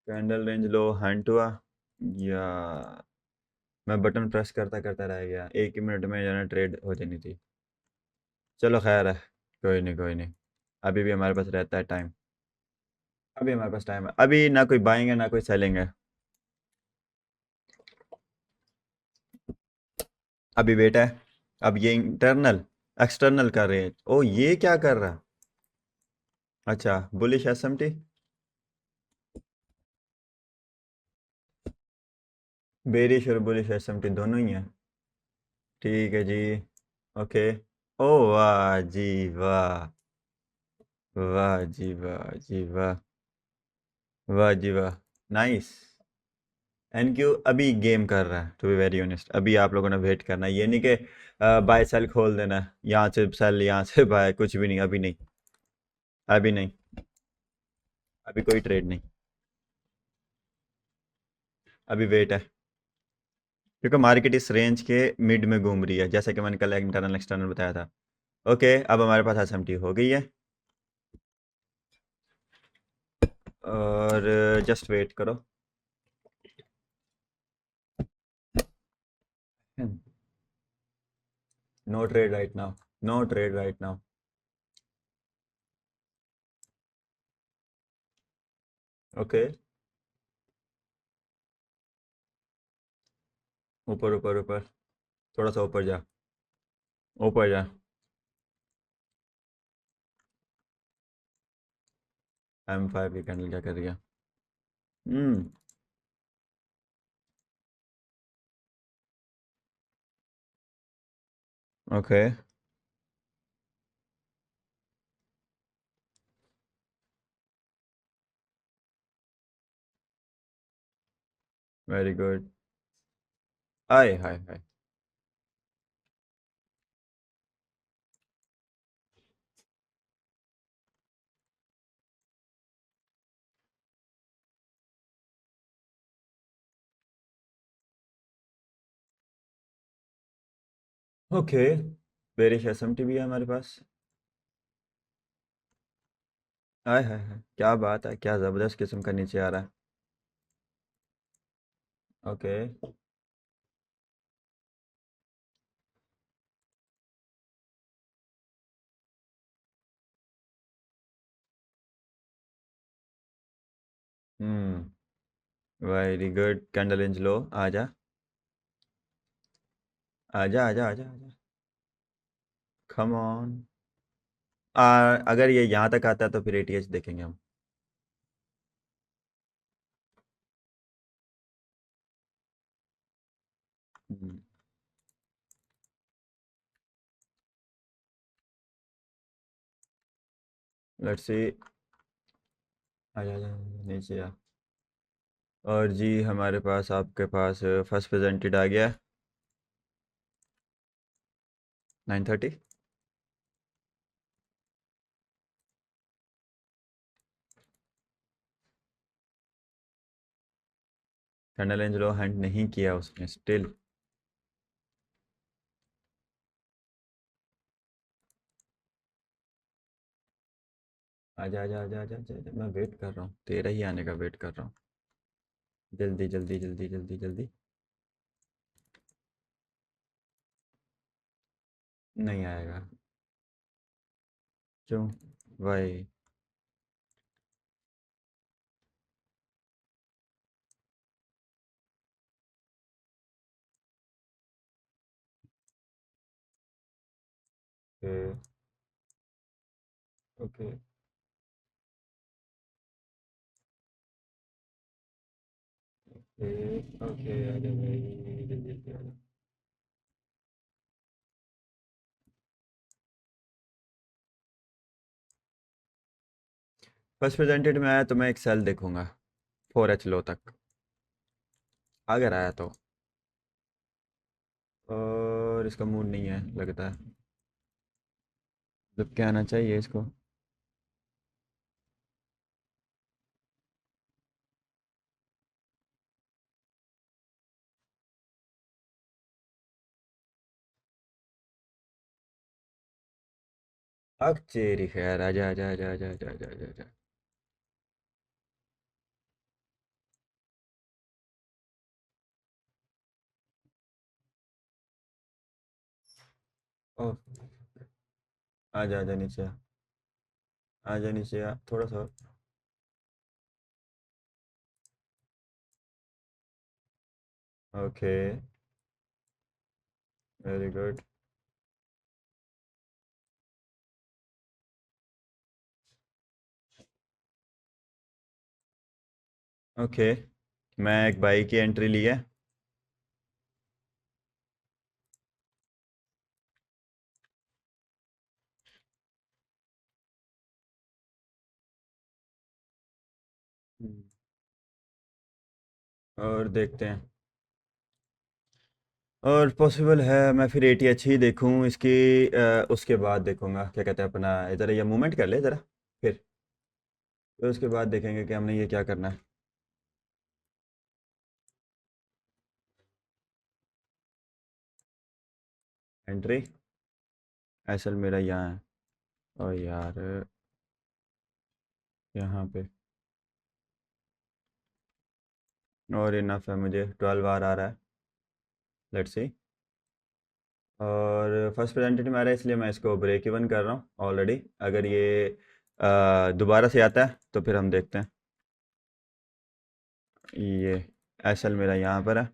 Candle range लो, Hunt हुआ या मैं बटन प्रेस करता करता रह गया, एक ही मिनट में जाना ट्रेड हो जानी थी। चलो खैर है, कोई नहीं कोई नहीं, अभी भी हमारे पास रहता है टाइम। अभी हमारे पास टाइम है, अभी ना कोई बाइंग है ना कोई सेलिंग है। अभी वेट है। अब ये इंटरनल एक्सटर्नल कर रहे हैं, ओ ये क्या कर रहा है? अच्छा, बुलिश एसएमटी। बेरिश और बुलिश एसएमटी दोनों ही हैं। ठीक है जी। ओके। ओ वाह जी वाह। वाह जी वाह जी वाह। वाह जी वाह। नाइस। एनक्यू अभी गेम कर रहा है, टू बी वेरी ऑनेस्ट। अभी आप लोगों ने वेट करना है, ये नहीं कि बाय सेल खोल देना है, यहाँ से सेल यहाँ से बाय, कुछ भी नहीं, अभी नहीं। अभी नहीं। अभी कोई ट्रेड नहीं। अभी वेट है, क्योंकि मार्केट इस रेंज के मिड में घूम रही है, जैसा कि मैंने कल इंटरनल एक्सटर्नल बताया था। ओके, अब हमारे पास एसएमटी हो गई है। और जस्ट वेट करो। No trade right now. No trade right now. Okay. ऊपर ऊपर ऊपर, थोड़ा सा ऊपर जा। ऊपर जा। M5 की कैंडल क्या कर रही है? हम्म। ओके। Very good. आय हाय हाय। ओके। बेरिश एसएमटी भी है हमारे पास। आय हाय हाय, क्या बात है, क्या ज़बरदस्त किस्म का नीचे आ रहा है। ओके। हम्म। वेरी गुड, कैंडल इंच लो, आजा। आजा आजा आजा आजा। Come on. अगर ये यहाँ तक आता है तो फिर एटीएच देखेंगे हम। Let's see. आजा आजा, नीचे आ। और जी हमारे पास, आपके पास फर्स्ट प्रेजेंटेड आ गया। 9:30। कैंडल इंच लो हैंड नहीं किया उसने स्टिल। आजा आजा आजा आजा आजा आजा, मैं वेट कर रहा हूँ, तेरा ही आने का वेट कर रहा हूँ। जल्दी जल्दी जल्दी जल्दी जल्दी। नहीं आएगा। क्यों? भाई। ओके। ओके। ओके। ओके, आजा भाई, जल्दी जल्दी आजा। फर्स्ट प्रेजेंटेड में आया तो मैं एक सेल देखूंगा, 4H लो तक, अगर आया तो। और इसका मूड नहीं है लगता है। मतलब क्या आना चाहिए इसको? अक तेरी खैर, आजा आजा आजा आजा आजा आजा आजा आजा। ओ, आजा आजा नीचे आ। आजा नीचे आ थोड़ा सा। ओके। Very good. ओके, मैं एक बाई की एंट्री ली है। हम्म। और देखते हैं। और पॉसिबल है मैं फिर एटीएच ही देखूं इसकी। उसके बाद देखूंगा क्या कहते हैं अपना, इधर ये मूवमेंट कर ले ज़रा। फिर उसके बाद देखेंगे कि हमने ये क्या करना है। एंट्री। एसएल मेरा यहाँ है। और यार, यहाँ पे। और इनफ है, मुझे 12 बार आ रहा है। Let's see. और फर्स्ट प्रेजेंटेटिव में आ रहा है, इसलिए मैं इसको ब्रेक इवन कर रहा हूँ ऑलरेडी। अगर ये दोबारा से आता है तो फिर हम देखते हैं। ये एसएल मेरा यहाँ पर है।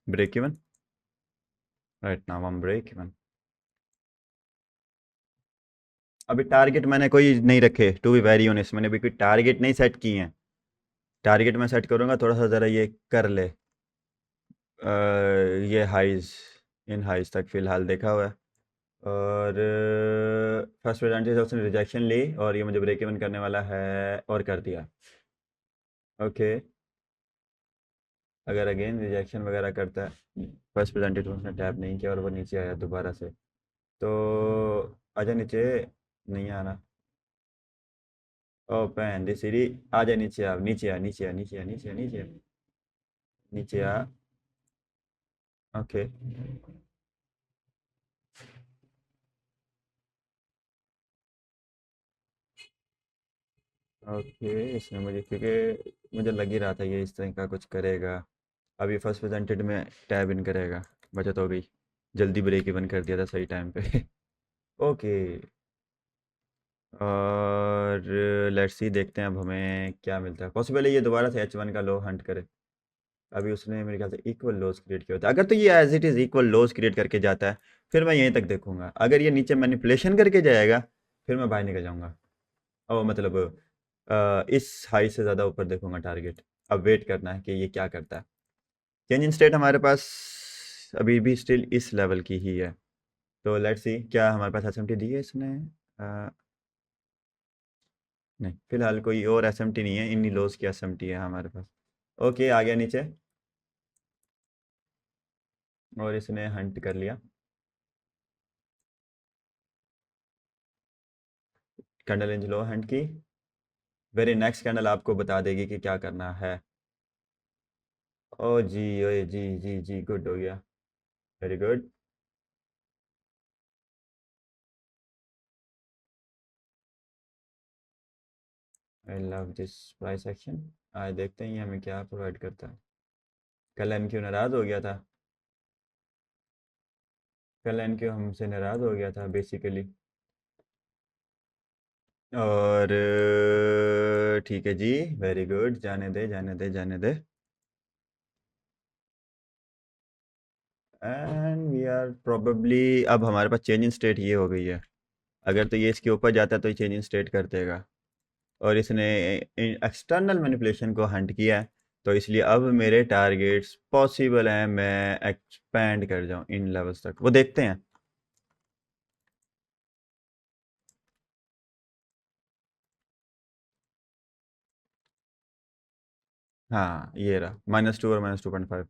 Break even. राइट नाउ हम ब्रेक इवन। अभी टारगेट मैंने कोई नहीं रखे, टू बी वेरी ऑनेस्ट, मैंने अभी कोई टारगेट नहीं सेट किए हैं। टारगेट मैं सेट करूँगा थोड़ा सा, ज़रा ये कर ले। ये हाइज, इन हाइज तक फ़िलहाल देखा हुआ है। और फर्स्ट प्रेजेंटेशन उसने रिजेक्शन ली, और ये मुझे ब्रेक इवन करने वाला है, और कर दिया। ओके। अगर अगेन रिजेक्शन वगैरह करता है, फर्स्ट प्रेजेंटेशन उसने टैप नहीं किया और वो नीचे आया दोबारा से, तो आजा नीचे। नहीं आना। ओपन द सीरी। आजा नीचे आ, नीचे आ, नीचे आ, नीचे आ, नीचे आ, नीचे आ, नीचे आ। ओके। ओके, इसने मुझे, क्योंकि मुझे लग ही रहा था ये इस तरह का कुछ करेगा। अभी फर्स्ट प्रेजेंटेड में टैब इन करेगा। बचत हो गई। जल्दी ब्रेक इवन कर दिया था सही टाइम पे। ओके। और लेट्स सी, देखते हैं अब हमें क्या मिलता है। पॉसिबल है ये दोबारा से H1 का लो हंट करे। अभी उसने मेरे ख्याल से इक्वल लोज क्रिएट किया होता है। अगर तो ये as it is equal lows create करके जाता है, फिर मैं यहीं तक देखूंगा। अगर ये नीचे मैनिपुलेशन करके जाएगा, फिर मैं बाहर निकल जाऊंगा। और मतलब इस हाई से ज़्यादा ऊपर देखूंगा टारगेट। अब वेट करना है कि ये क्या करता है। चेंज इन स्टेट हमारे पास अभी भी स्टिल इस लेवल की ही है। तो लेट्स सी, क्या हमारे पास एसएमटी दी है इसने। नहीं, फिलहाल कोई और एसएमटी नहीं है, इन्हीं लोज की एसएमटी है हमारे पास। ओके, आ गया नीचे। और इसने हंट कर लिया। कैंडल रेंज लो हंट की। वेरी नेक्स्ट कैंडल आपको बता देगी कि क्या करना है। ओ जी, ओ जी जी जी, गुड हो गया। Very good. I love this price action. आज देखते हैं ये हमें क्या प्रोवाइड करता है। कल एनक्यू नाराज़ हो गया था। कल एनक्यू हमसे नाराज़ हो गया था बेसिकली। और ठीक है जी। वेरी गुड, जाने दे जाने दे जाने दे। एंड वी आर प्रोबेबली, अब हमारे पास चेंज इन स्टेट ये हो गई है। अगर तो ये इसके ऊपर जाता है तो ये चेंज इन स्टेट कर देगा। और इसने एक्सटर्नल मैनिपुलेशन को हंट किया है। तो इसलिए अब मेरे टारगेट्स पॉसिबल हैं मैं एक्सपैंड कर जाऊं इन लेवल्स तक, वो देखते हैं। हाँ, ये रहा -2 और -2.5।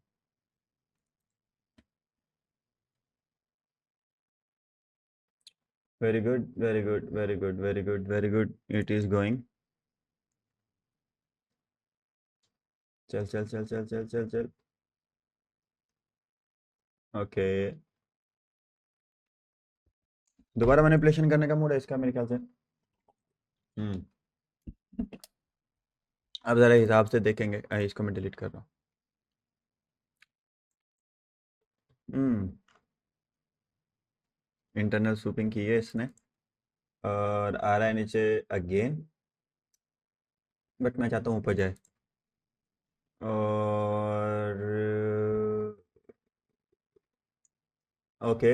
Very good very good very good very good very good, it is going. चल चल चल चल चल चल चल। ओके। दोबारा मैनिपुलेशन करने का मूड है इसका मेरे ख्याल से। हम्म। अब ज़रा हिसाब से देखेंगे। इसको मैं डिलीट कर रहा हूँ। हम्म। इंटरनल स्वीपिंग की है इसने और आ रहा है नीचे अगेन, बट मैं चाहता हूँ ऊपर जाए। और ओके,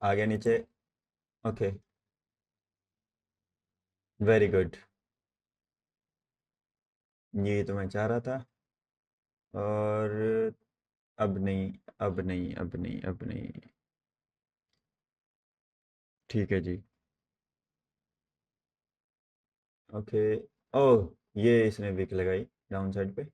आ गया नीचे। ओके, वेरी गुड, ये तो मैं चाह रहा था। और अब नहीं, अब नहीं, अब नहीं, अब नहीं। ठीक है जी। ओके। ओह, ये इसने विक लगाई डाउन साइड पे।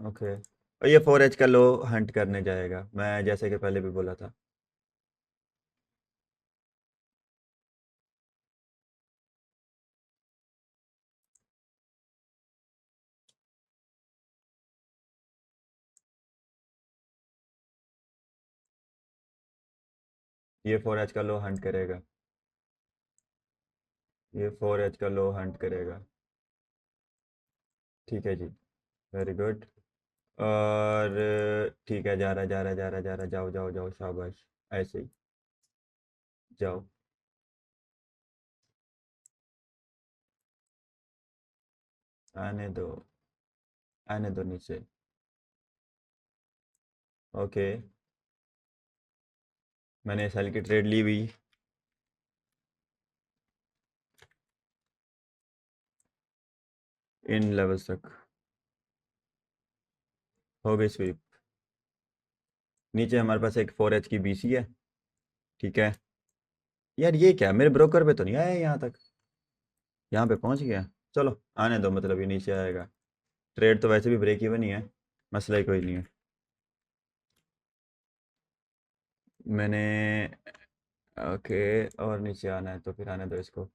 ओके, और ये 4H का लो हंट करने जाएगा, मैं जैसे कि पहले भी बोला था। ये 4H का लो हंट करेगा, ये 4H का लो हंट करेगा। ठीक है जी, वेरी गुड। और ठीक है, जा रहा जा रहा जा रहा जा रहा, जाओ जाओ जाओ, शाबाश, ऐसे ही जाओ। आने दो, आने दो नीचे। ओके, मैंने सेल की ट्रेड ली हुई। इन लेवल्स तक हो गई स्वीप। नीचे हमारे पास एक 4H की BC है। ठीक है, यार ये क्या, मेरे ब्रोकर पे तो नहीं आया यहाँ तक, यहाँ पे पहुँच गया। चलो आने दो, मतलब ये नीचे आएगा। ट्रेड तो वैसे भी ब्रेक इवन ही है, मसला ही कोई नहीं है। मैंने ओके, और नीचे आना है तो फिर आने दो इसको।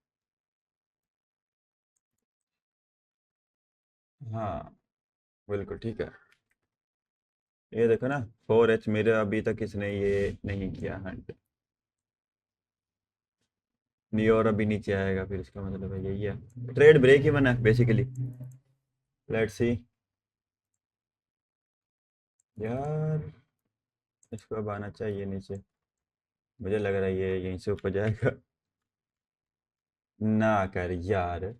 हाँ, बिल्कुल ठीक है। ये देखो ना, 4H मेरे अभी तक इसने ये नहीं किया हंट। नहीं, और अभी नीचे आएगा, फिर इसका मतलब है यही है, ट्रेड ब्रेक ही बना है बेसिकली। Let's see. यार, इसको अब आना चाहिए नीचे, मुझे लग रहा है ये यहीं से ऊपर जाएगा। ना कर यार।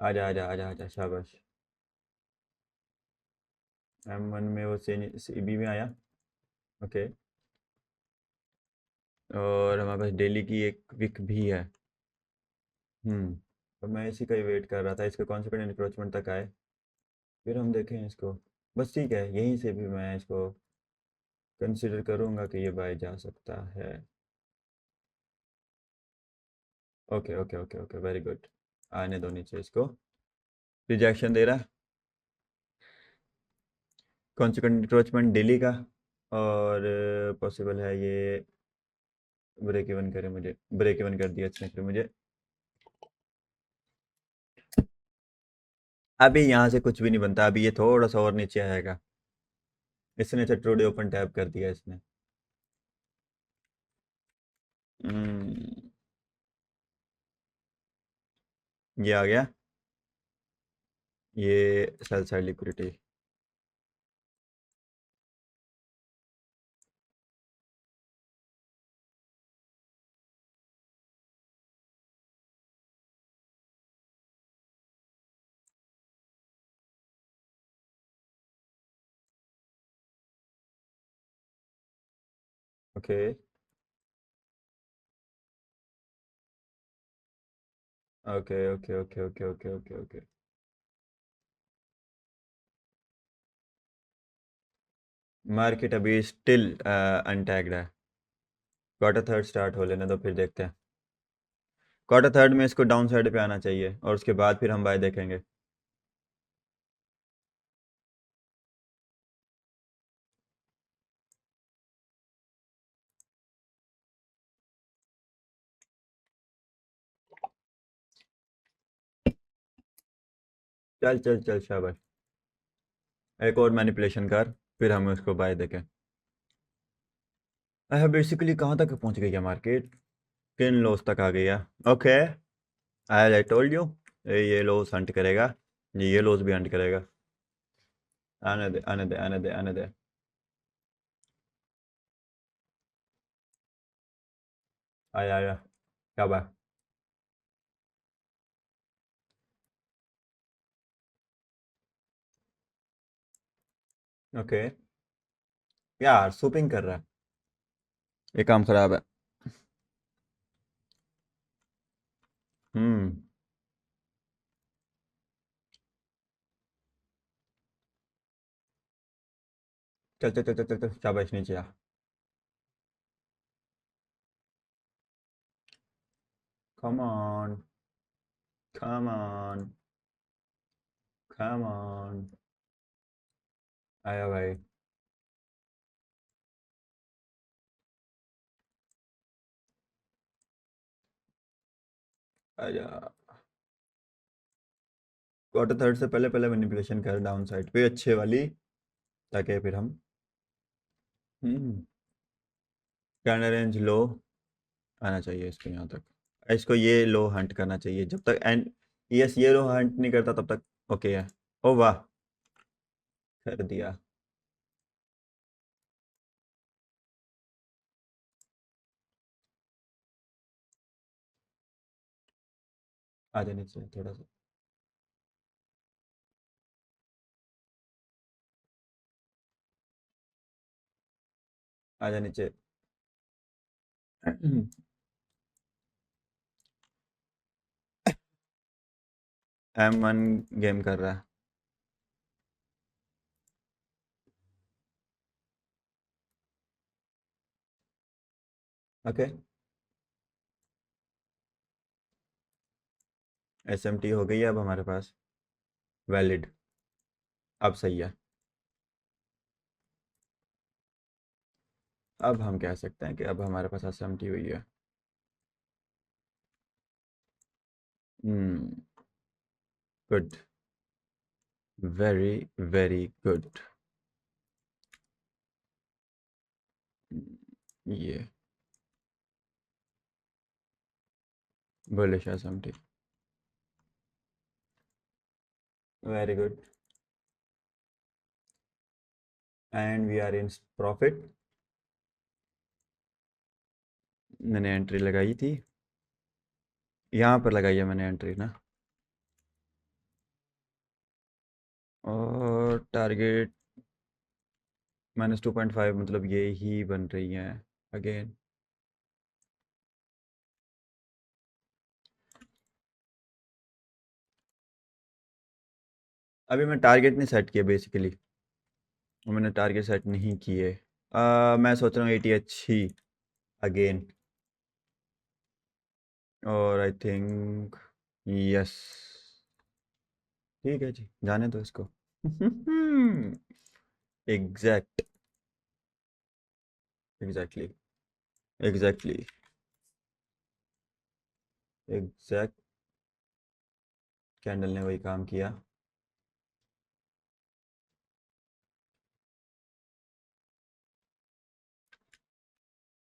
आजा आजा आजा आजा, शाबाश। M1 में वो CB में आया। ओके, और हमारे पास डेली की एक विक भी है। तो मैं इसी का ही वेट कर रहा था, इसका कॉन्सिक्वेंट इंक्रोचमेंट तक आए, फिर हम देखें इसको। बस ठीक है, यहीं से भी मैं इसको कंसिडर करूँगा कि ये बाय जा सकता है। Okay okay okay okay, very good. आने दो नीचे इसको। रिजेक्शन दे रहा है, कॉन्सिक्वेंट इंक्रोचमेंट डेली का। और पॉसिबल है ये ब्रेक इवन करे, मुझे ब्रेक इवन कर दिया इसने फिर मुझे। अभी यहाँ से कुछ भी नहीं बनता, अभी ये थोड़ा सा और नीचे आएगा। इसने चट्रोडे ओपन टैप कर दिया इसने। हम्म, ये आ गया, ये sell side liquidity. Okay okay okay okay okay okay okay okay. Market अभी स्टिल अनटैग्ड है। क्वार्टर थर्ड स्टार्ट हो लेने दो, फिर देखते हैं। क्वार्टर थर्ड में इसको डाउन साइड पे आना चाहिए, और उसके बाद फिर हम बाय देखेंगे। चल चल चल, शाबाश। एक और मैनिपुलेशन कर, फिर हम उसको बाय देखें। बेसिकली कहाँ तक पहुँच गई है मार्केट? किन लॉस तक आ गया? Okay, I told you. ये लॉस हंट करेगा, ये लॉस भी हंट करेगा। आने दे, आने दे, आने दे, आने दे। आया, आया। क्या बात? ओके। यार सूपिंग कर रहा है, ये काम खराब है। हम्म। चल चल चल चल चल चल, शाबाश, नीचे आ। Come on, come on, come on. आया भाई। आजा। क्वार्टर थर्ड से पहले पहले मैनिपुलेशन कर डाउन साइड पे अच्छे वाली, ताकि फिर हम। हम्म। कैंडल रेंज लो आना चाहिए इसको यहाँ तक। इसको ये लो हंट करना चाहिए जब तक एंड। यस, ये लो हंट नहीं करता तब तक ओके है। ओ वाह, कर दिया। आ जाने चाहिए थोड़ा सा। आ जाने चाहिए। M1 गेम कर रहा है। ओके। SMT हो गई है अब हमारे पास, वैलिड। अब सही है। अब हम कह सकते हैं कि अब हमारे पास SMT हुई है। Hmm. Good. Very very good. ये bullish SMT। Very good. And we are in profit. मैंने एंट्री लगाई थी, यहाँ पर लगाई है मैंने एंट्री ना। और टारगेट -2.5, मतलब ये ही बन रही है अगेन। अभी मैं टारगेट नहीं सेट किया बेसिकली, मैंने टारगेट सेट नहीं किए। मैं सोच रहा हूँ ATH ही अगेन। और आई थिंक यस। ठीक है जी, जाने दो इसको। Exact, exactly, exactly, exact. Candle ने वही काम किया।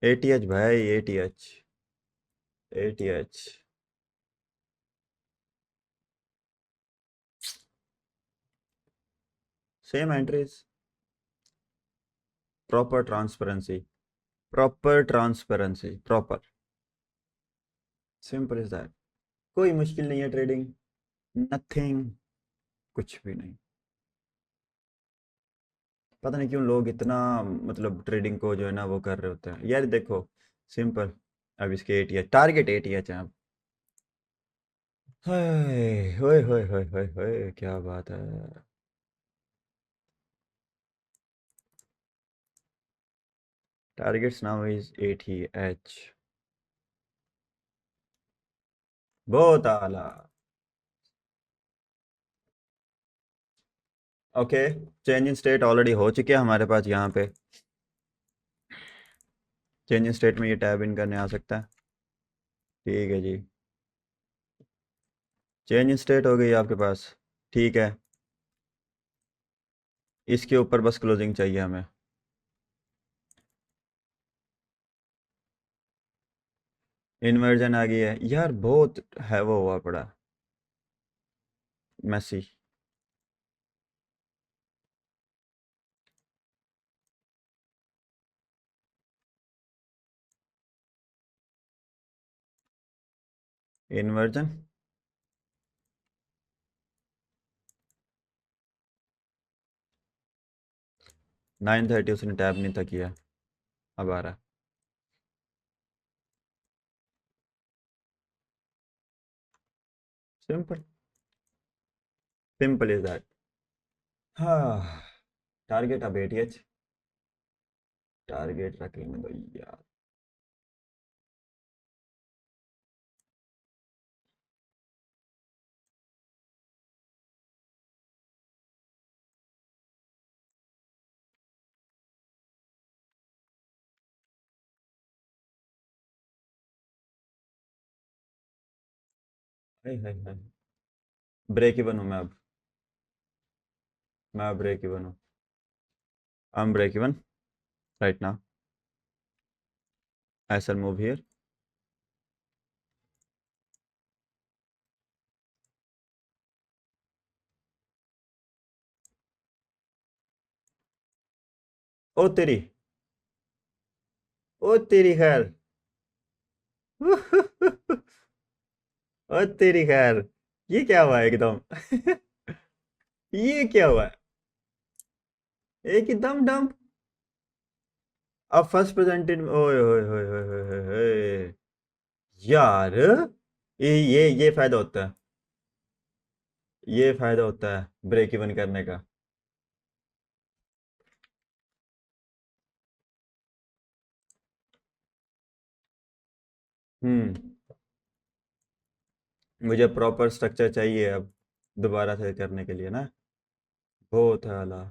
ATH भाई, ATH, ATH। Same entries. Proper transparency, proper transparency, proper. Simple is that. कोई मुश्किल नहीं है ट्रेडिंग, नथिंग, कुछ भी नहीं। पता नहीं क्यों लोग इतना, मतलब ट्रेडिंग को जो है ना वो कर रहे होते हैं यार, देखो। सिंपल। अब इसके ATH टारगेट, ATH है अब। हाय होए होए होए होए होए, क्या बात है। Targets now is ATH। बहुत आला। Okay. Change in state already हो चुके हैं हमारे पास यहाँ पे। चेंज इन स्टेट में ये टैब इन करने आ सकता है। ठीक है जी। चेंज इन स्टेट हो गई आपके पास। ठीक है। इसके ऊपर बस क्लोजिंग चाहिए हमें। इन्वर्जन आ गई है यार, बहुत है वो हुआ पड़ा। मैसी। इन्वर्जन। 9:30 उसने टैब नहीं था किया। अब आ रहा। सिंपल। Simple is that. हाँ। टारगेट अब एटीएच। टारगेट रख लेने दो यार। हाय हाय हाय। ब्रेक इवन हूँ मैं अब। मैं अब ब्रेक इवन हूँ। I am break even right now. I shall move here. ओ तेरी। ओ तेरी खैर। ओ तेरी खैर। ये क्या हुआ एकदम। ये क्या हुआ। एकदम डंप। अब फर्स्ट प्रेजेंटेड ओए होए होए होए होए होए होए। यार ये फायदा होता है। ये फायदा होता है ब्रेक इवन करने का। हम्म। मुझे प्रॉपर स्ट्रक्चर चाहिए अब दोबारा से करने के लिए ना। बहुत है अला।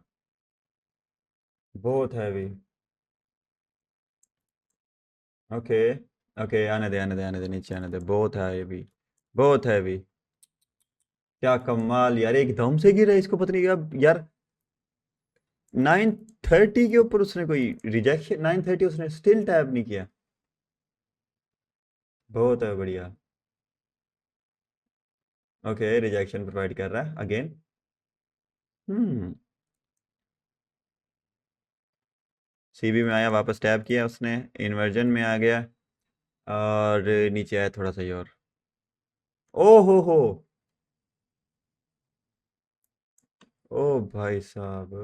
बहुत हैवी। ओके। ओके आने दे आने दे आने दे नीचे आने दे, बहुत है ये भी। बहुत हैवी। क्या कमाल यार, एकदम से गिरा इसको पता नहीं क्या यार। 9:30 के ऊपर उसने कोई रिजेक्शन, 9:30 उसने स्टिल टैप नहीं किया। बहुत है बढ़िया। ओके रिजेक्शन प्रोवाइड कर रहा है अगेन। हम्म। सीबी में आया, वापस टैप किया उसने। इन्वर्जन में आ गया। और नीचे आया थोड़ा सा ही और। ओ हो। ओ भाई साहब।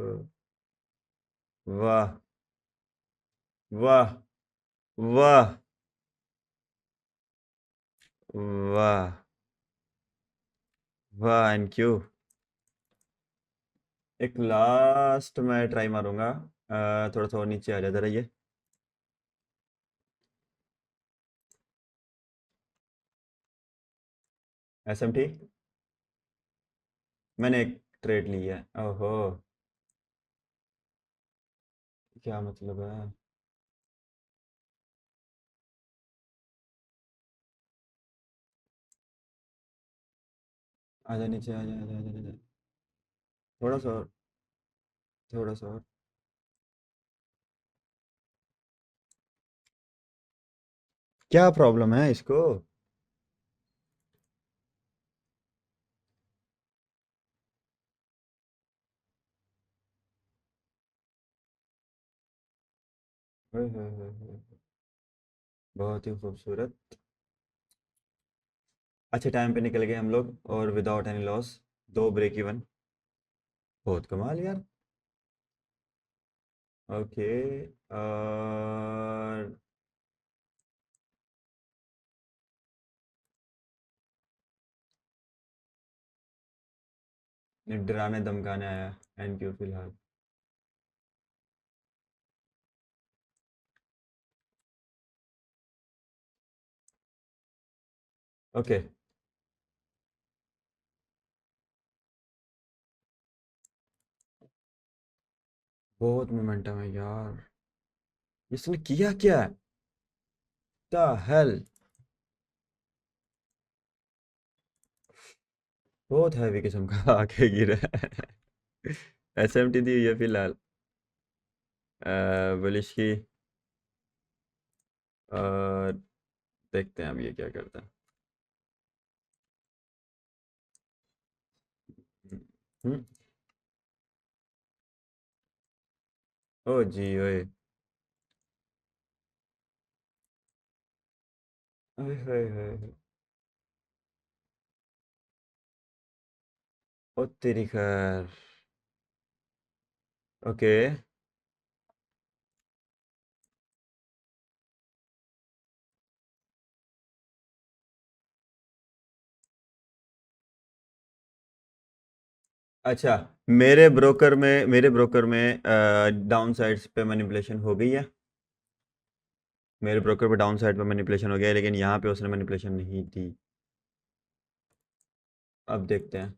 वाह। वाह। वाह। वाह। वाह एंड क्यू। एक लास्ट मैं ट्राई मारूंगा। थोड़ा सा और नीचे आ जा जरा ये। एसएमटी। मैंने एक ट्रेड ली है, ओहो। क्या मतलब है। आजा नीचे आजा आजा आजा आजा। थोड़ा सा और। थोड़ा सा और। क्या प्रॉब्लम है इसको। ओए होए होए होए। बहुत ही खूबसूरत। अच्छे टाइम पे निकल गए हम लोग और विदाउट एनी लॉस। दो ब्रेक इवन। बहुत कमाल यार। ओके। और डराने धमकाने आया। एनक्यू फिलहाल। ओके। बहुत मोमेंटम है यार। इसने किया क्या। The hell. बहुत हैवी किस्म का आके गिरा है। एसएमटी दी हुई है फिलहाल। बुलिश की। और देखते हैं अब ये क्या करता है। हम्म। ओ जी ओए। ओए होए होए। ओ तेरी खैर। ओके। अच्छा, मेरे ब्रोकर में डाउन साइड्स पे मैनिपुलेशन हो गई है। मेरे ब्रोकर पे डाउन साइड पे मैनिपुलेशन हो गया है, लेकिन यहाँ पे उसने मैनिपुलेशन नहीं दी। अब देखते हैं।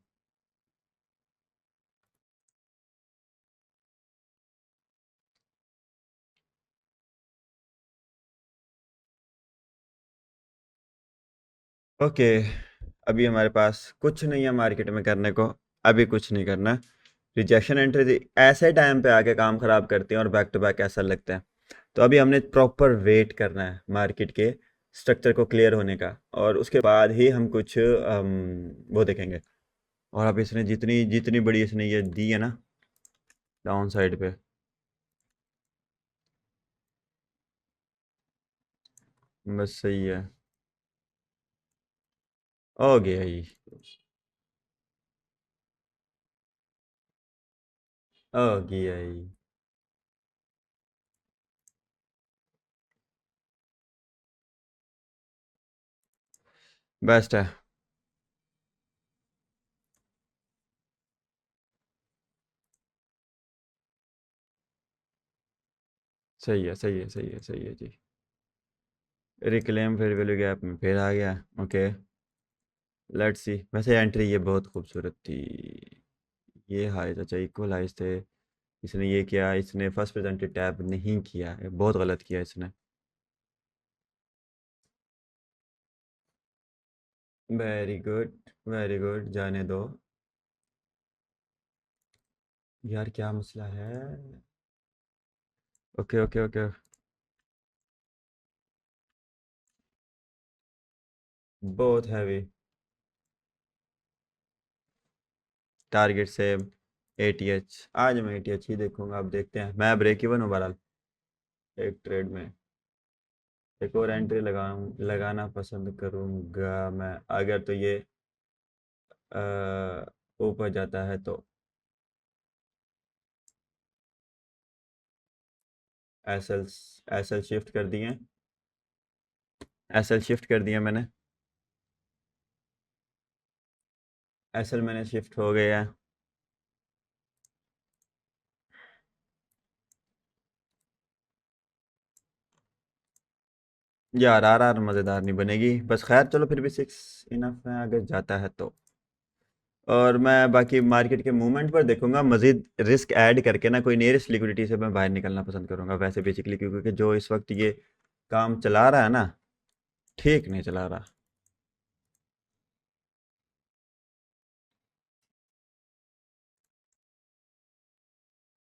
ओके। अभी हमारे पास कुछ नहीं है मार्केट में करने को। अभी कुछ नहीं करना। रिजेक्शन एंट्री थी, ऐसे टाइम पे आके काम खराब करते हैं और बैक टू बैक ऐसा लगता है। तो अभी हमने प्रॉपर वेट करना है मार्केट के स्ट्रक्चर को क्लियर होने का, और उसके बाद ही हम कुछ वो देखेंगे। और अब इसने जितनी जितनी बड़ी इसने ये दी है ना डाउन साइड पे। बस सही है। हो गया ही। हो गया ही। बेस्ट है। सही है, सही है, सही है, सही है जी। रिक्लेम फेयर वैल्यू गैप में फिर आ गया। ओके। Let's see. वैसे एंट्री ये बहुत खूबसूरत थी। ये हाइज अच्छा इक्वल हाइज थे। इसने ये किया, इसने फर्स्ट प्रेजेंटेड टैब नहीं किया है, बहुत गलत किया इसने। Very good. वेरी गुड, जाने दो। यार क्या मसला है। Okay okay okay. बहुत हैवी। टारगेट से एटीएच। आज मैं एटीएच ही देखूंगा, अब देखते हैं। मैं ब्रेक इवन हूँ बहरहाल एक ट्रेड में। एक और एंट्री लगाना पसंद करूंगा मैं, अगर तो ये ऊपर जाता है तो। एसएल एसएल शिफ्ट कर दिए। एसएल शिफ्ट कर दिया मैंने। एसएल मैंने शिफ्ट हो गया। यार आर मज़ेदार नहीं बनेगी, बस खैर चलो, फिर भी सिक्स इनफ है अगर जाता है तो। और मैं बाकी मार्केट के मूवमेंट पर देखूंगा, मजीद रिस्क ऐड करके ना कोई नियरेस्ट लिक्विडिटी से मैं बाहर निकलना पसंद करूंगा वैसे बेसिकली, क्योंकि जो इस वक्त ये काम चला रहा है ना, ठीक नहीं चला रहा।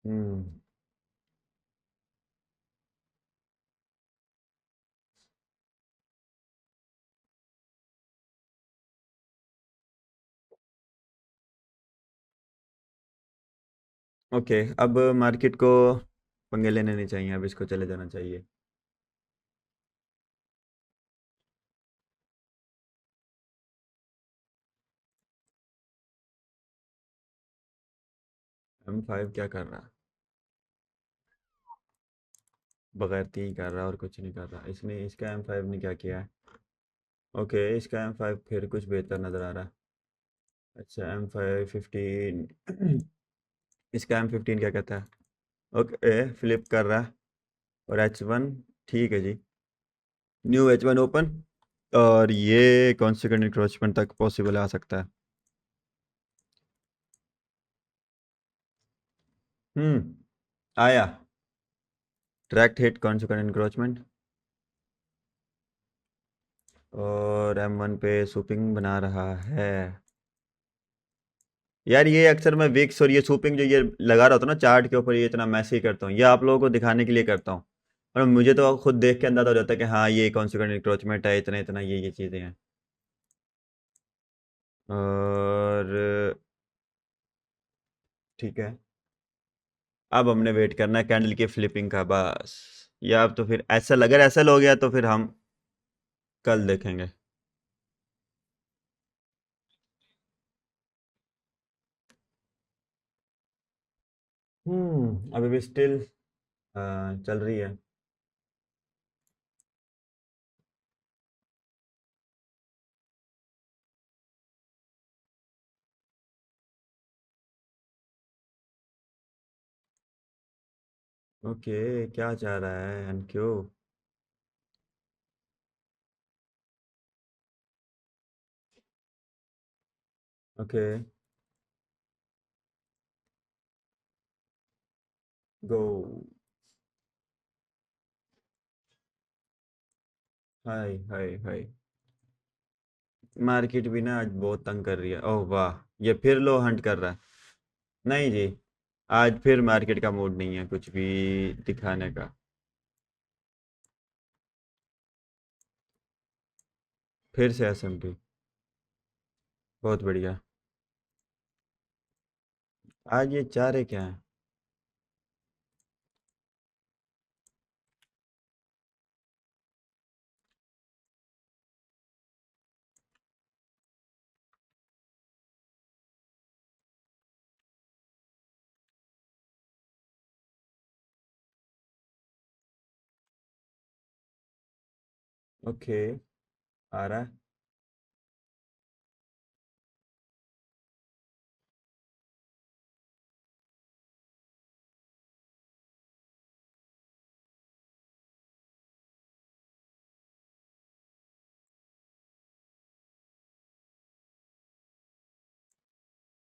हम्म। ओके, अब मार्केट को पंगे लेने नहीं चाहिए, अब इसको चले जाना चाहिए। M5 क्या कर रहा? बगैर तीन कर रहा और कुछ नहीं कर रहा इसने। इसका M5 ने क्या किया है? ओके, इसका M5 फिर कुछ बेहतर नज़र आ रहा है। अच्छा, M5 15। इसका M15 क्या कहता है? ओके, फ्लिप कर रहा है। और H1। ठीक है जी। New H1 open. और ये कॉन्सिक्वेंट इंक्रोचमेंट तक पॉसिबल आ सकता है। आया। Tract hit consequent encroachment. और M1 पे सूपिंग बना रहा है। यार ये अक्सर मैं विक्स और ये सूपिंग जो ये लगा रहा होता हूँ ना चार्ट के ऊपर, ये इतना मैसी करता हूँ, ये आप लोगों को दिखाने के लिए करता हूँ। और मुझे तो खुद देख के अंदाजा हो जाता है कि हाँ ये कॉन्सिक्वेंट इंक्रोचमेंट है, इतना इतना ये चीज़ें हैं। और ठीक है, अब हमने वेट करना है कैंडल की फ्लिपिंग का बस। या अब तो फिर ऐसा अगर ऐसा हो गया तो फिर हम कल देखेंगे। अभी भी स्टिल चल रही है। ओके, क्या चाह रहा है एंड क्यों? ओके, गो। हाय हाय हाय। मार्केट भी ना आज बहुत तंग कर रही है। ओह वाह, ये फिर लो हंट कर रहा है। नहीं जी, आज फिर मार्केट का मूड नहीं है कुछ भी दिखाने का। फिर से एसएमटी, बहुत बढ़िया। आज ये चाह रहे क्या है? ओके, आ रहा है।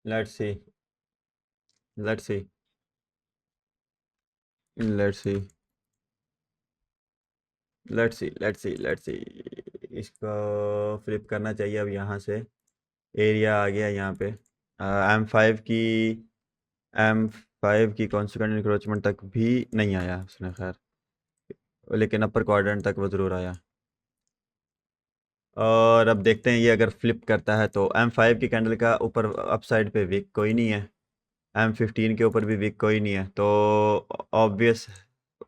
Let's see, let's see, let's see, let's see, let's see, let's see. इसको फ्लिप करना चाहिए अब यहाँ से। एरिया आ गया यहाँ पे। M5 की, M5 की कॉन्सिक्वेंट इंक्रोचमेंट तक भी नहीं आया उसने, खैर, लेकिन अपर क्वाड्रेंट तक वो जरूर आया। और अब देखते हैं ये अगर फ्लिप करता है तो M5 की कैंडल का ऊपर अपसाइड पे वीक कोई नहीं है, M15 के ऊपर भी वीक कोई नहीं है, तो ऑब्वियस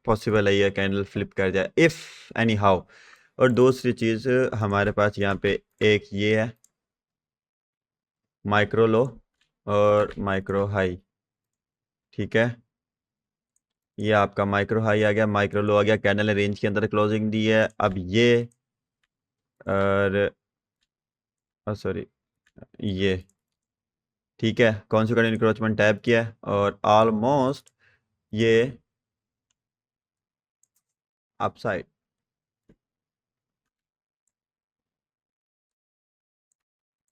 पॉसिबल है ये कैंडल फ्लिप कर जाए इफ़ एनी हाउ। और दूसरी चीज़, हमारे पास यहाँ पे एक ये है माइक्रो लो और माइक्रो हाई। ठीक है, ये आपका माइक्रो हाई आ गया, माइक्रो लो आ गया, कैंडल ने रेंज के अंदर क्लोजिंग दी है। अब ये और सॉरी, ये ठीक है, कॉन्सिक्वेंट इंक्रोचमेंट टैप किया है और ऑलमोस्ट ये अपसाइड।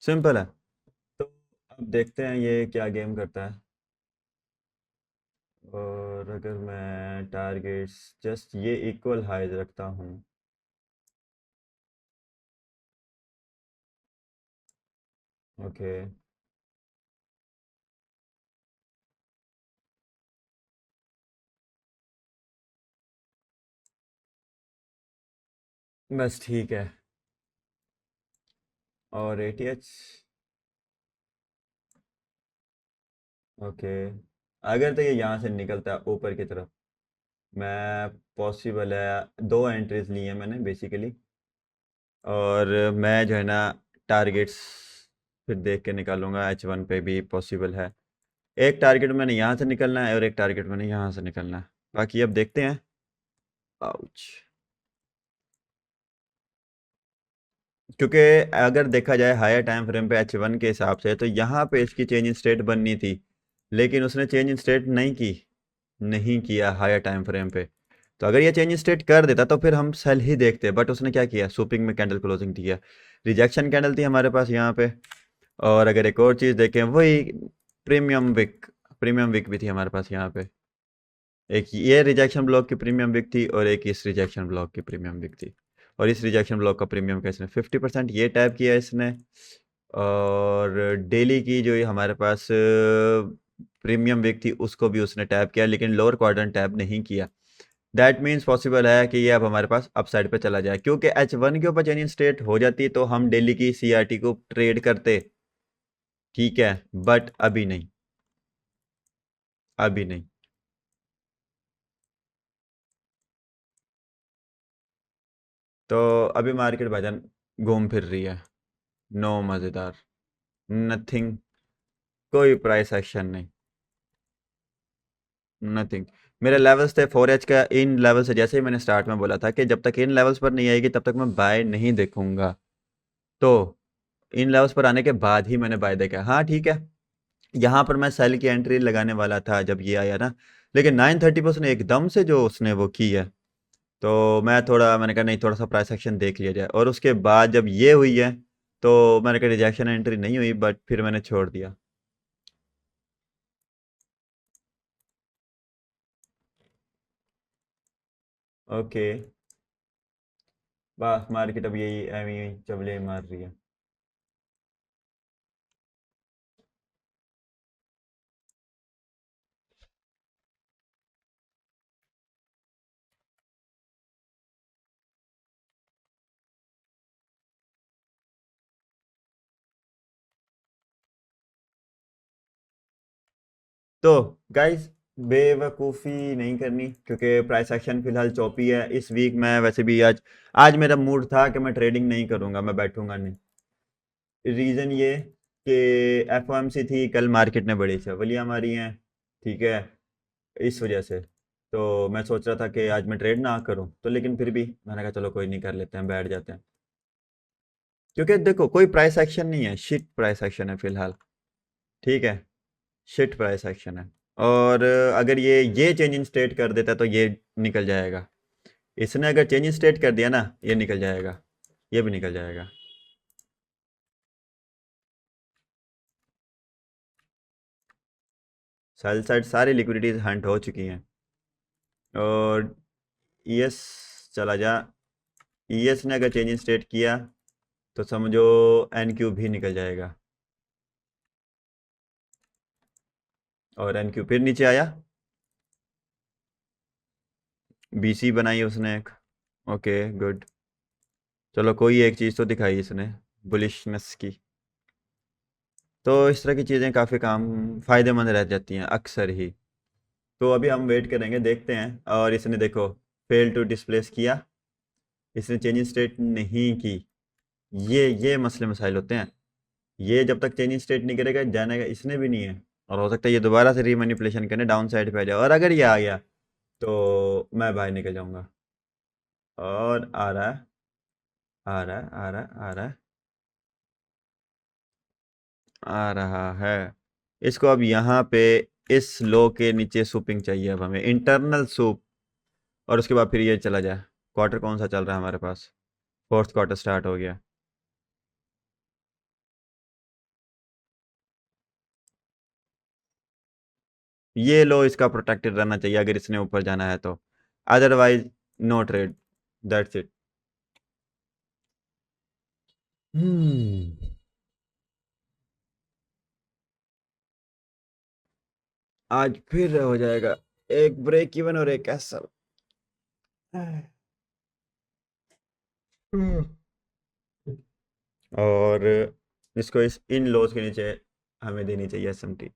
सिंपल है। तो अब देखते हैं ये क्या गेम करता है। और अगर मैं टारगेट्स जस्ट ये इक्वल हाइज रखता हूँ। ओके, बस ठीक है। और ATH, ओके, अगर तो ये यहाँ से निकलता है ऊपर की तरफ, मैं पॉसिबल है दो एंट्रीज ली हैं मैंने बेसिकली। और मैं जो है ना टारगेट्स फिर देख के निकालूंगा, H1 पे भी पॉसिबल है। एक टारगेट मैंने यहाँ से निकलना है और एक टारगेट मैंने यहाँ से निकलना है। बाकी अब देखते हैं। आउच। क्योंकि अगर देखा जाए हायर टाइम फ्रेम पे H1 के हिसाब से तो यहाँ पे इसकी चेंज इन स्टेट बननी थी, लेकिन उसने चेंज इन स्टेट नहीं की, नहीं किया हायर टाइम फ्रेम पे। तो अगर ये चेंज इन स्टेट कर देता तो फिर हम सेल ही देखते, बट उसने क्या किया, सुपिंग में कैंडल क्लोजिंग दिया, रिजेक्शन कैंडल थी हमारे पास यहाँ पे। और अगर एक और चीज़ देखें, वही प्रीमियम विक, प्रीमियम विक भी थी हमारे पास यहाँ पे। एक ये रिजेक्शन ब्लॉक की प्रीमियम विक थी और एक इस रिजेक्शन ब्लॉक की प्रीमियम विक थी। और इस रिजेक्शन ब्लॉक का प्रीमियम का इसने 50% ये टैप किया इसने। और डेली की जो ये हमारे पास प्रीमियम विक थी उसको भी उसने टैप किया, लेकिन लोअर क्वाड्रेंट टैप नहीं किया। दैट मीन्स पॉसिबल है कि ये अब हमारे पास अपसाइड पे चला जाए, क्योंकि H1 के ऊपर चेंजिंग स्टेट हो जाती तो हम डेली की CRT को ट्रेड करते, ठीक है, बट अभी नहीं, अभी नहीं। तो अभी मार्केट भाईजान घूम फिर रही है, नो मज़ेदार, नथिंग, कोई प्राइस एक्शन नहीं, नथिंग। मेरे लेवल्स थे 4H का, इन लेवल से जैसे ही मैंने स्टार्ट में बोला था कि जब तक इन लेवल्स पर नहीं आएगी तब तक मैं बाय नहीं देखूंगा। तो इन लेवल्स पर आने के बाद ही मैंने बाय देखा। हाँ ठीक है, यहाँ पर मैं सेल की एंट्री लगाने वाला था जब ये आया ना, लेकिन 930 पर उसने एकदम से जो उसने वो की है, तो मैंने कहा नहीं, थोड़ा सा प्राइस एक्शन देख लिया जाए, और उसके बाद जब ये हुई है तो मैंने कहा रिजेक्शन एंट्री नहीं हुई, बट फिर मैंने छोड़ दिया। ओके, बस मार्केट अब यही एवं ही चबले मार रही है। तो गाइस, बेवकूफ़ी नहीं करनी, क्योंकि प्राइस एक्शन फिलहाल चौपी है इस वीक। मैं वैसे भी आज आज मेरा मूड था कि मैं ट्रेडिंग नहीं करूंगा, मैं बैठूंगा नहीं। रीज़न ये कि FOMC थी कल, मार्केट ने बड़ी छवलियाँ मारी हैं, ठीक है, इस वजह से। तो मैं सोच रहा था कि आज मैं ट्रेड ना करूं, तो लेकिन फिर भी मैंने कहा चलो कोई नहीं, कर लेते हैं, बैठ जाते हैं। क्योंकि देखो कोई प्राइस एक्शन नहीं है, शिट प्राइस एक्शन है फिलहाल, ठीक है, शिट प्राइस एक्शन है। और अगर ये चेंज इन स्टेट कर देता तो ये निकल जाएगा। इसने अगर चेंज इन स्टेट कर दिया ना, ये निकल जाएगा, ये भी निकल जाएगा। सेल साइड सारी लिक्विडिटीज हंट हो चुकी हैं। और ES चला जा, ES ने अगर चेंज इन स्टेट किया तो समझो NQ भी निकल जाएगा, और NQ फिर नीचे आया, BC बनाई उसने एक, ओके गुड। चलो कोई एक चीज़ तो दिखाई इसने, बुलिशनेस की। तो इस तरह की चीज़ें काफ़ी काम फ़ायदेमंद रह जाती हैं अक्सर ही। तो अभी हम वेट करेंगे, देखते हैं। और इसने देखो फेल टू डिस्प्लेस किया, इसने चेंज इन स्टेट नहीं की। ये मसले मसाइल होते हैं, ये जब तक चेंज इन स्टेट नहीं करेगा जानेगा इसने भी नहीं है। और हो सकता है ये दोबारा से रीमैनिपुलेशन करने डाउन साइड पे आ जाए, और अगर ये आ गया तो मैं बाहर निकल जाऊंगा। और आ रहा है, आ रहा है, आ रहा है, आ रहा है, आ रहा है। इसको अब यहाँ पे इस लो के नीचे सूपिंग चाहिए, अब हमें इंटरनल सूप, और उसके बाद फिर ये चला जाए। क्वार्टर कौन सा चल रहा है हमारे पास? फोर्थ क्वार्टर स्टार्ट हो गया। ये लो इसका प्रोटेक्टेड रहना चाहिए अगर इसने ऊपर जाना है तो, otherwise no trade, that's it. Hmm आज फिर हो जाएगा एक ब्रेक इवन और एक एसल। और इसको इस इन लॉस के नीचे हमें देनी चाहिए SMT।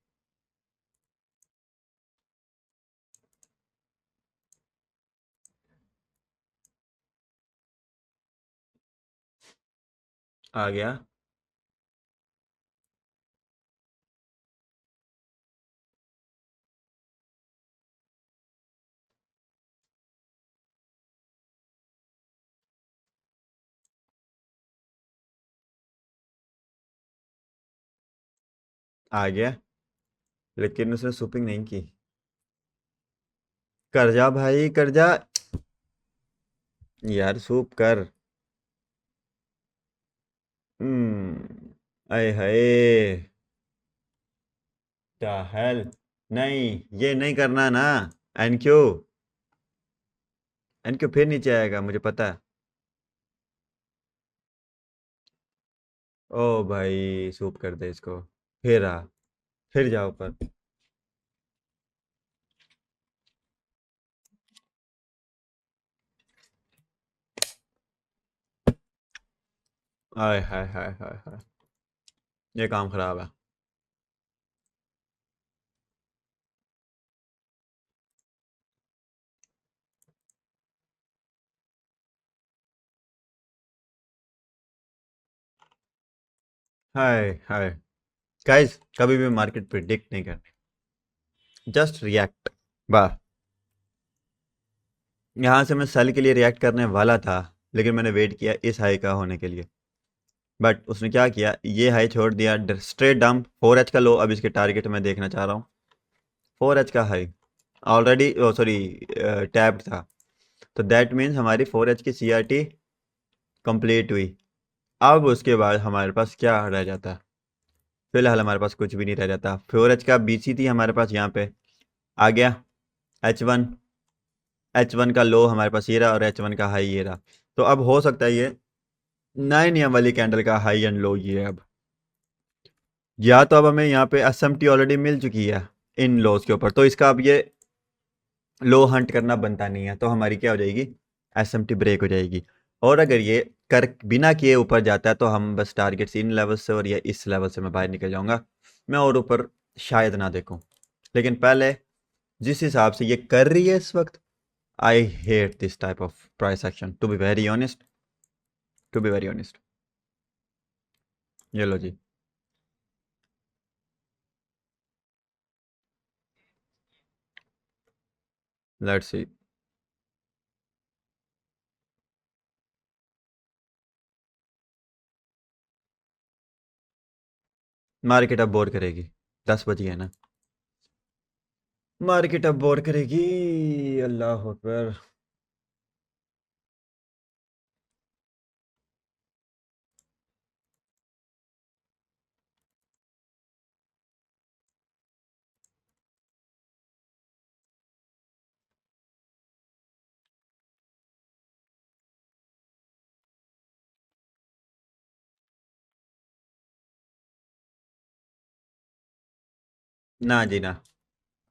आ गया, आ गया, लेकिन उसने सूपिंग नहीं की। कर जा भाई, कर जा यार, सूप कर। आए हाय, द हेल, नहीं, ये नहीं करना ना। NQ, NQ फिर नीचे आएगा मुझे पता है। ओ भाई सूप कर दे इसको, फिर आ, फिर जा ऊपर। आय हाय हाय हाय हाय, ये काम खराब है। हाय हाय गाइस, कभी भी मार्केट प्रिडिक्ट नहीं करनी, जस्ट रिएक्ट। वाह, यहाँ से मैं सेल के लिए रिएक्ट करने वाला था, लेकिन मैंने वेट किया इस हाई का होने के लिए। बट उसने क्या किया, ये हाई छोड़ दिया, स्ट्रेट डाउन 4H का लो। अब इसके टारगेट मैं देखना चाह रहा हूँ। 4H का हाई ऑलरेडी, ओ सॉरी, टैप्ड था। तो दैट मीन्स हमारी 4H की CRT कंप्लीट हुई। अब उसके बाद हमारे पास क्या रह जाता है? फिलहाल हमारे पास कुछ भी नहीं रह जाता। 4H का BC थी हमारे पास, यहाँ पे आ गया H1। H1 का लो हमारे पास ये रहा, और H1 का हाई ये रहा। तो अब हो सकता है ये 9 AM वाली कैंडल का हाई एंड लो ये है अब। या तो अब हमें यहाँ पे SMT ऑलरेडी मिल चुकी है इन लोज के ऊपर, तो इसका अब ये लो हंट करना बनता नहीं है। तो हमारी क्या हो जाएगी, SMT ब्रेक हो जाएगी। और अगर ये कर बिना किए ऊपर जाता है, तो हम बस टारगेट्स इन लेवल से और या इस लेवल से मैं बाहर निकल जाऊंगा। मैं और ऊपर शायद ना देखूं। लेकिन पहले जिस हिसाब से ये कर रही है इस वक्त, I hate this type of price action, to be very honest, to be very honest. ये लो जी। Let's see. मार्केट अब बोर करेगी, 10 बज गए ना। मार्केट अब बोर करेगी। अल्लाह अकबर। ना जी ना,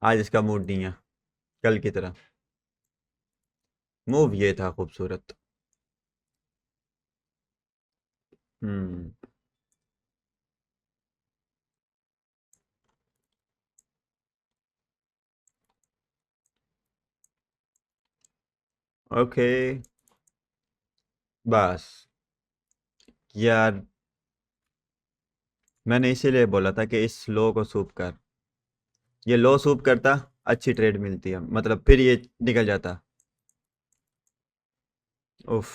आज इसका मूड नहीं है कल की तरह। मूव ये था खूबसूरत। हम्म। ओके। बस यार, मैंने इसीलिए बोला था कि इस लो को सूप कर। ये लो सूप करता, अच्छी ट्रेड मिलती है, मतलब फिर ये निकल जाता। उफ।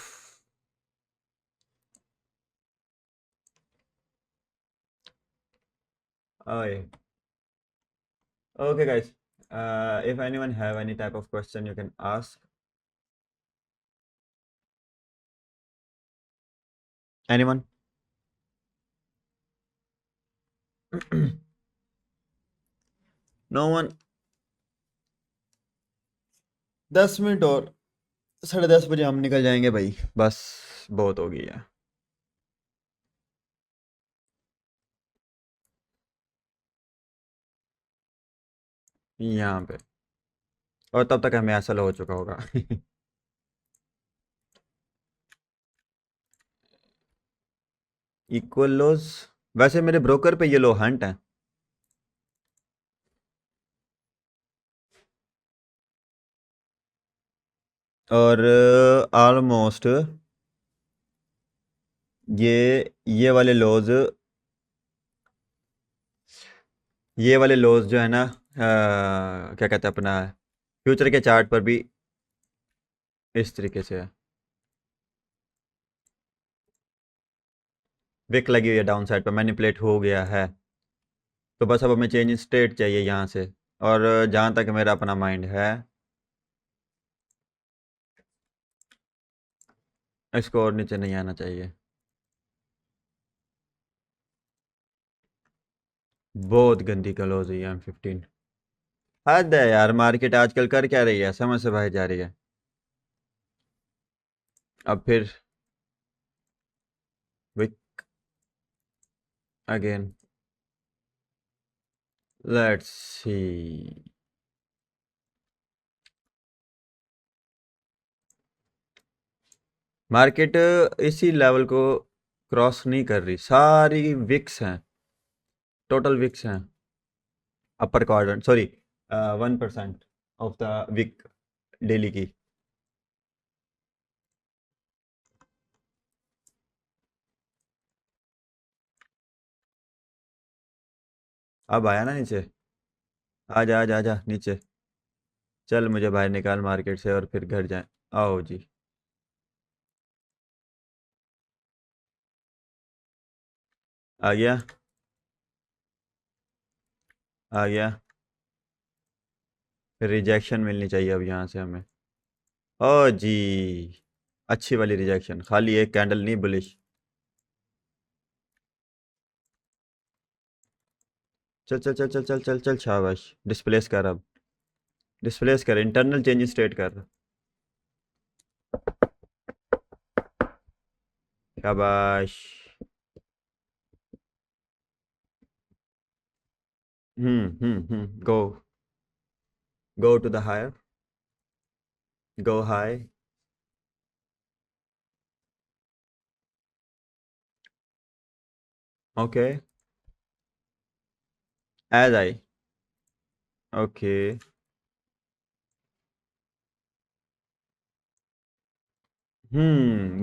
ओए। Okay guys, if anyone have any type of question you can ask. Anyone? No one? 10 minute और, 10:30 बजे हम निकल जाएंगे भाई, बस बहुत हो गई है यहाँ पे। और तब तक हमें ऐसा हो चुका होगा। इक्वल लोज। वैसे मेरे ब्रोकर पे ये लो हंट है। और ऑलमोस्ट ये वाले लोज, ये वाले लोज जो है ना, क्या कहते हैं अपना, फ्यूचर के चार्ट पर भी इस तरीके से है। विक लगी हुई है डाउन साइड पर, मैनिपुलेट हो गया है। तो बस अब हमें चेंज इन स्टेट चाहिए यहाँ से। और जहाँ तक मेरा अपना माइंड है, इसको और नीचे नहीं आना चाहिए। बहुत गंदी क्लोज हुई है M15। हद है यार, मार्केट आजकल कर क्या रही है, समझ से बाहर जा रही है। अब फिर wick again. Let's see. Market इसी लेवल को क्रॉस नहीं कर रही, सारी विक्स हैं, टोटल विक्स हैं, upper quadrant, sorry 1% of the wick daily की। अब आया ना नीचे, आजा आजा आजा नीचे। चल मुझे बाहर निकाल मार्केट से और फिर घर जाए। आओ जी। आ गया, आ गया। फिर रिजेक्शन मिलनी चाहिए अब यहाँ से हमें। ओ जी, अच्छी वाली रिजेक्शन, खाली एक कैंडल नहीं, बुलिश। चल चल चल चल चल चल चल, शाबाश। डिस्प्लेस कर अब, डिस्प्लेस कर, इंटरनल चेंज स्टेट कर। शाबाश। Go, go to the higher, go high. Okay, as I. Okay.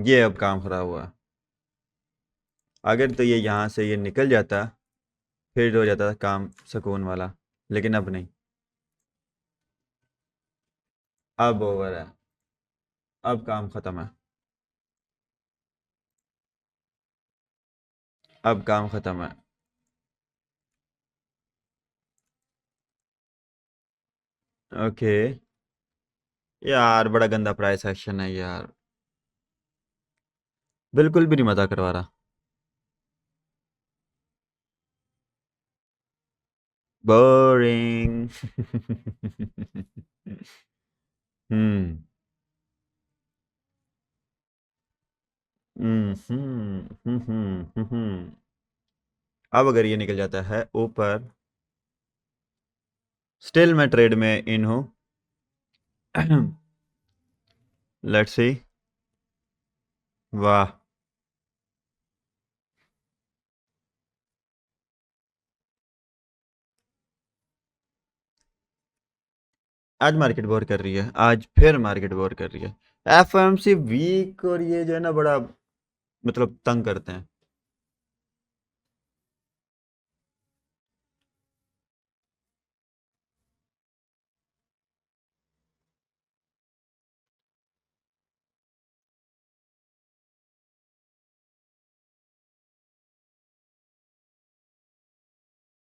ये अब काम खराब हुआ। अगर तो ये यहाँ से ये निकल जाता, फिर हो जाता काम सुकून वाला, लेकिन अब नहीं। अब ओवर है, अब काम खत्म है, अब काम खत्म है। ओके। यार बड़ा गंदा प्राइस एक्शन है यार, बिल्कुल भी नहीं मजा करवा रहा। बोरिंग। हम्म अब अगर ये निकल जाता है ऊपर, स्टिल मैं ट्रेड में इन हूँ। Let's see. वाह। आज मार्केट बोर कर रही है, आज फिर मार्केट बोर कर रही है। एफएमसी वीक, और ये जो है ना बड़ा मतलब तंग करते हैं।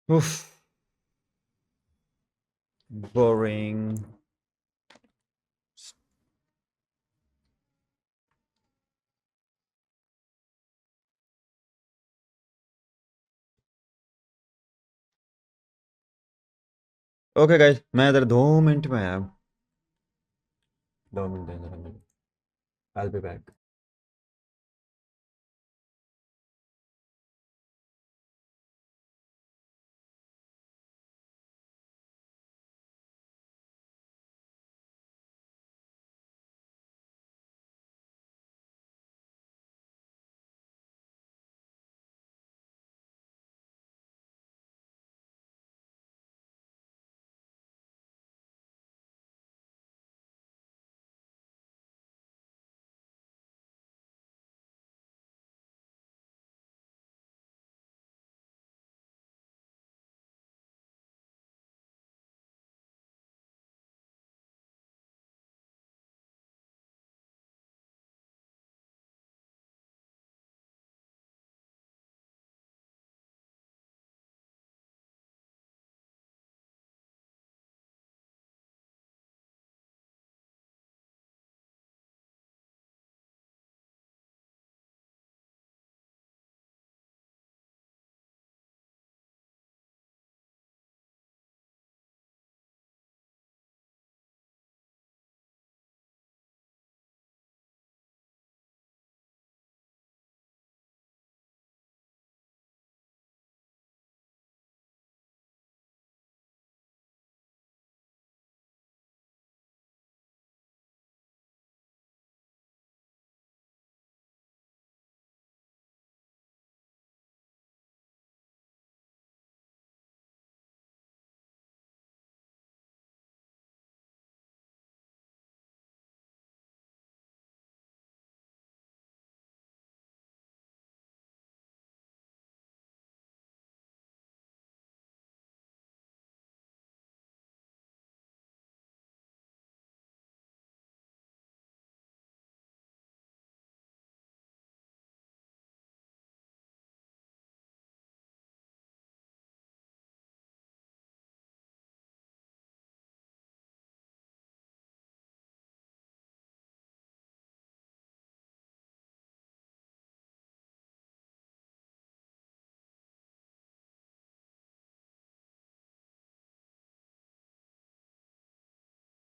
उफ, बोरिंग। ओके गाइस, मैं इधर 2 मिनट में आया। 2 मिनट दे जरा मुझे, I'll be back।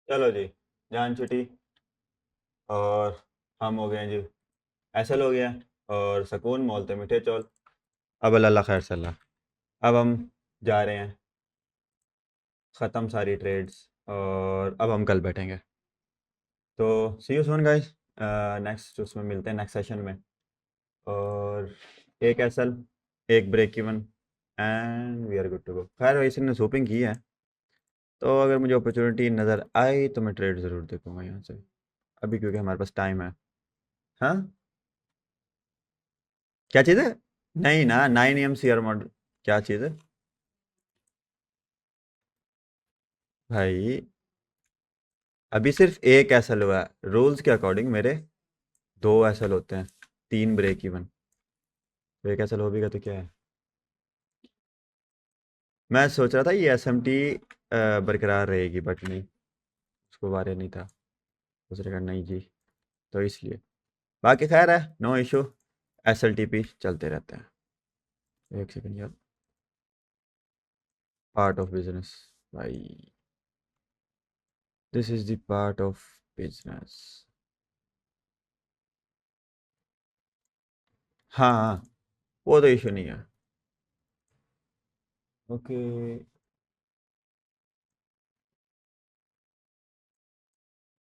चलो जी, जान छुट्टी। और हम हो गए जी, ऐसल हो गया। और सुकून मोलते मीठे चौल। अब अल्लाह खैर सल्ला। अब हम जा रहे हैं, ख़त्म सारी ट्रेड्स। और अब हम कल बैठेंगे। तो सी यू सून गाइस। नेक्स्ट उसमें मिलते हैं नेक्स्ट सेशन में। और एक एसल, एक break even, and we are good to go. खैर वैसे ने शॉपिंग की है, तो अगर मुझे अपॉर्चुनिटी नज़र आई तो मैं ट्रेड ज़रूर देखूंगा यहाँ से। अभी क्योंकि हमारे पास टाइम है। हाँ, क्या चीज़ है? नहीं ना, 9 AM शेयर मॉडल। क्या चीज़ है भाई? अभी सिर्फ एक एसल हुआ है रूल्स के अकॉर्डिंग मेरे। दो एसल होते हैं, तीन ब्रेक इवन। तो एक एसल हो भी गया तो क्या है। मैं सोच रहा था ये SMT बरकरार रहेगी, बट नहीं, उसको बारे नहीं था। दूसरे का नहीं जी। तो इसलिए बाकी खैर है, नो इशू। SLTP चलते रहते हैं। एक सेकंड यार। पार्ट ऑफ बिजनेस भाई, this is the part of business. हाँ हाँ, वो तो इशू नहीं है। Okay,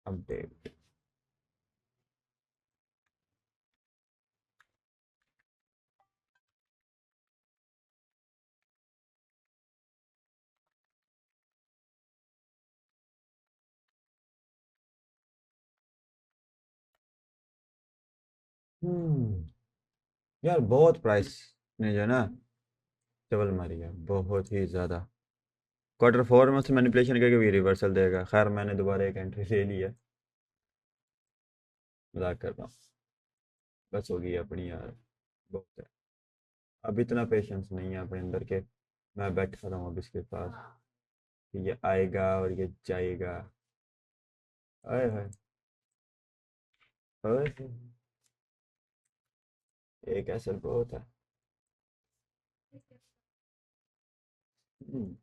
update. हम्म, यार बहुत प्राइस ने जो है ना डबल मारी है, बहुत ही ज़्यादा। Q4 में से मैनिपुलेशन करके भी रिवर्सल देगा। खैर मैंने दोबारा एक एंट्री ले ली है। मजाक कर रहा हूँ, बस होगी अपनी यार, बहुत है। अब इतना पेशेंस नहीं है अपने अंदर के मैं बैठा रहा हूँ अब इसके पास कि ये आएगा और ये जाएगा। आए हाय, ओए होए, एक ऐसा बहुत है। हम्म,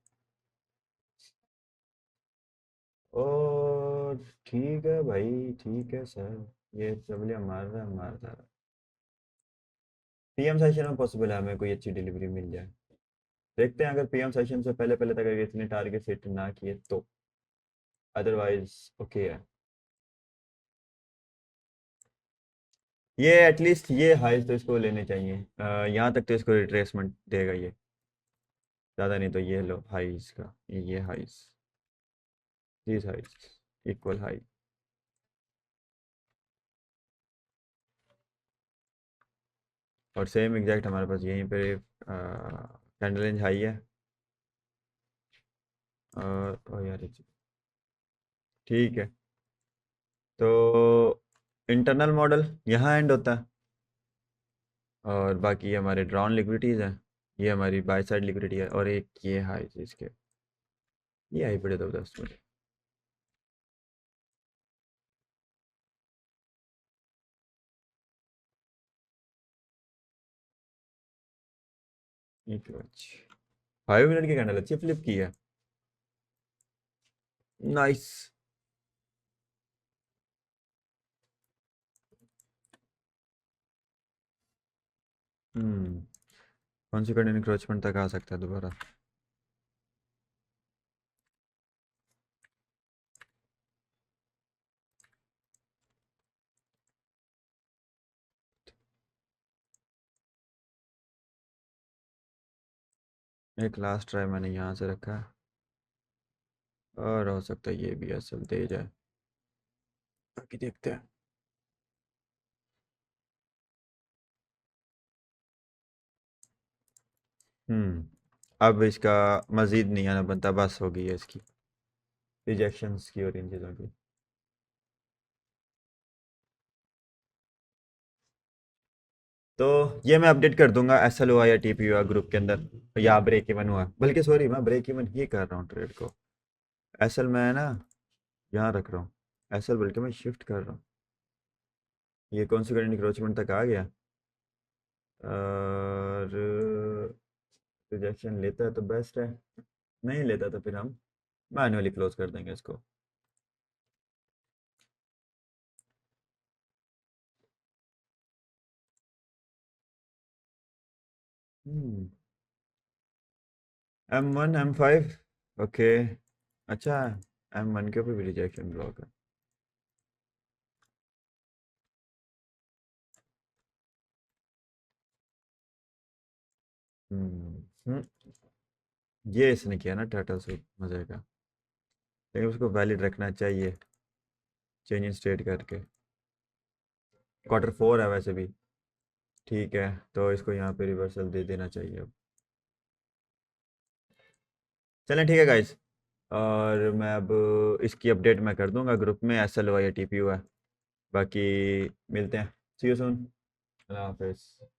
और ठीक है भाई, ठीक है सर। ये चबलिया मार रहा है, मारता रहा। PM सेशन में पॉसिबल है हमें कोई अच्छी डिलीवरी मिल जाए। देखते हैं, अगर PM सेशन से पहले पहले तक अगर इतने टारगेट हिट ना किए तो। अदरवाइज ओके है। ये एटलीस्ट ये हाइस तो इसको लेने चाहिए। यहाँ तक तो इसको रिट्रेसमेंट देगा ये। ज़्यादा नहीं तो ये लो हाइस का, ये हाइस, दिस हाइस इक्वल हाई। और सेम एग्जैक्ट हमारे पास यहीं पे कैंडल रेंज हाई है। और ओ यार ठीक है। तो इंटरनल मॉडल यहाँ एंड होता है। और बाकी ये हमारे ड्रॉन लिक्विडिटीज़ हैं। ये हमारी बाय साइड लिक्विडिटी है, और एक ये हाई इसके। ये आई बड़े ज़बरदस्त मुझे। एक 5 मिनट की कैंडल अच्छी फ्लिप की है। नाइस। हम्म, कौन सी कंटेंट इंक्रोचमेंट तक आ सकता है दोबारा? एक लास्ट ट्राई मैंने यहाँ से रखा है, और हो सकता है ये भी असल दे जाए। बाकी देखते हैं। अब इसका मज़ीद नहीं आना बनता, बस हो गई है इसकी रिजेक्शंस की और इन चीज़ों की। तो ये मैं अपडेट कर दूंगा SL हुआ या TP हुआ ग्रुप के अंदर, या ब्रेक इवन हुआ। बल्कि सॉरी, मैं ब्रेक इवन ही कर रहा हूँ ट्रेड को। SL मैं ना यहाँ रख रहा हूँ। SL बल्कि मैं शिफ्ट कर रहा हूँ। ये कौन सी करंट इंक्रोचमेंट तक आ गया। और रिजेक्शन लेता है तो बेस्ट है, नहीं लेता तो फिर हम मैनुअली क्लोज कर देंगे इसको। M1 M5 okay. अच्छा, M1 के ऊपर भी रिजेक्शन ब्लॉक है। हम्म, ये इसने किया ना टाटा से मजे का, लेकिन उसको वैलिड रखना चाहिए चेंज इन स्टेट करके। Q4 है वैसे भी। ठीक है, तो इसको यहाँ पे रिवर्सल दे देना चाहिए अब। चलें ठीक है गाइस, और मैं अब इसकी अपडेट मैं कर दूंगा ग्रुप में, SL हुआ या TPU है। बाकी मिलते हैं, सी यू सून, अल्लाह हाफिज़।